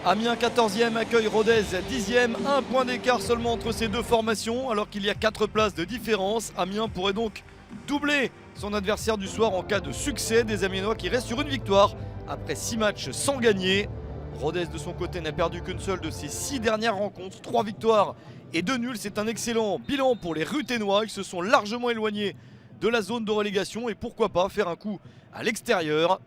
Amiens 14e accueille Rodez 10e, un point d'écart seulement entre ces deux formations alors qu'il y a 4 places de différence. Amiens pourrait donc doubler son adversaire du soir en cas de succès des Amiénois qui restent sur une victoire après 6 matchs sans gagner. Rodez de son côté n'a perdu qu'une seule de ses 6 dernières rencontres, 3 victoires et 2 nuls. C'est un excellent bilan pour les Ruténois, ils se sont largement éloignés de la zone de relégation et pourquoi pas faire un coup à l'extérieur.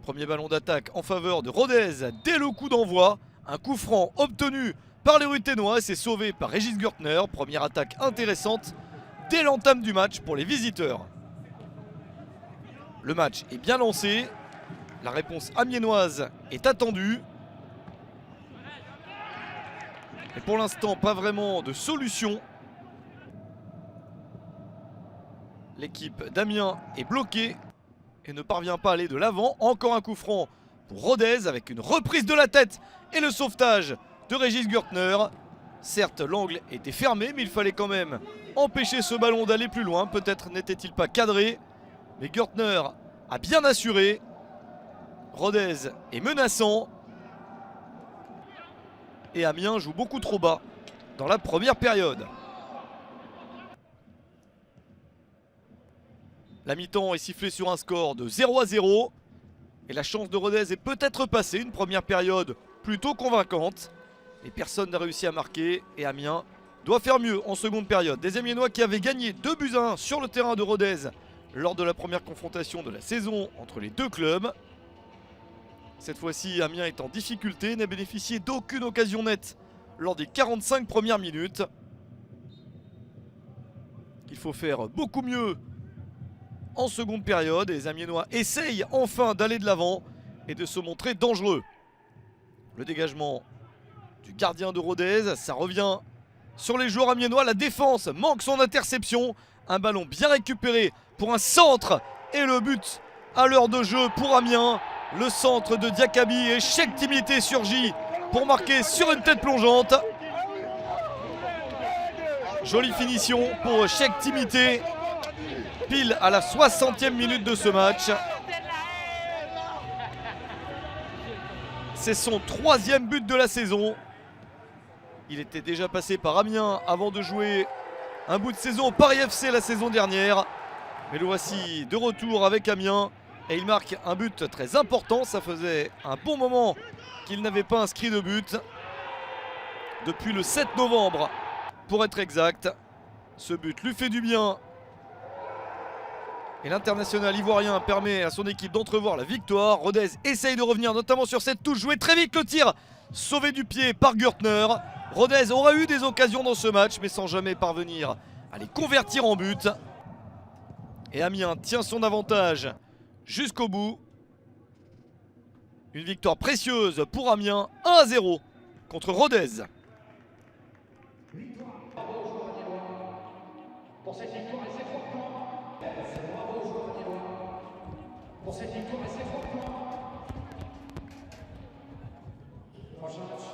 Premier ballon d'attaque en faveur de Rodez dès le coup d'envoi. Un coup franc obtenu par les Ruténois, c'est sauvé par Régis Gürtner. Première attaque intéressante dès l'entame du match pour les visiteurs. Le match est bien lancé. La réponse amiénoise est attendue. Et pour l'instant, pas vraiment de solution. L'équipe d'Amiens est bloquée et ne parvient pas à aller de l'avant. Encore un coup franc pour Rodez avec une reprise de la tête et le sauvetage de Régis Gürtner. Certes, l'angle était fermé, mais il fallait quand même empêcher ce ballon d'aller plus loin. Peut-être n'était-il pas cadré, mais Gürtner a bien assuré. Rodez est menaçant. Et Amiens joue beaucoup trop bas dans la première période. La mi-temps est sifflée sur un score de 0-0. Et la chance de Rodez est peut-être passée. Une première période plutôt convaincante. Et personne n'a réussi à marquer. Et Amiens doit faire mieux en seconde période. Des Amiénois qui avaient gagné 2-1 sur le terrain de Rodez lors de la première confrontation de la saison entre les deux clubs. Cette fois-ci, Amiens est en difficulté, n'a bénéficié d'aucune occasion nette lors des 45 premières minutes. Il faut faire beaucoup mieux en seconde période et les Amiénois essayent enfin d'aller de l'avant et de se montrer dangereux. Le dégagement du gardien de Rodez, ça revient sur les joueurs amiénois. La défense manque son interception. Un ballon bien récupéré pour un centre et le but à l'heure de jeu pour Amiens. Le centre de Diakabi et Cheikh Timité surgit pour marquer sur une tête plongeante. Jolie finition pour Cheikh Timité. Pile à la 60e minute de ce match. C'est son 3e but de la saison. Il était déjà passé par Amiens avant de jouer un bout de saison au Paris FC la saison dernière. Mais le voici de retour avec Amiens. Et il marque un but très important. Ça faisait un bon moment qu'il n'avait pas inscrit de but. Depuis le 7 novembre, pour être exact. Ce but lui fait du bien. Et l'international ivoirien permet à son équipe d'entrevoir la victoire. Rodez essaye de revenir notamment sur cette touche jouée très vite. Le tir sauvé du pied par Gürtner. Rodez aura eu des occasions dans ce match mais sans jamais parvenir à les convertir en but. Et Amiens tient son avantage jusqu'au bout. Une victoire précieuse pour Amiens, 1-0 contre Rodez. Pour cette victoire et ses 3 points. Bravo aux joueurs amiénois. Pour cette victoire et ses 3 points. Prochain match.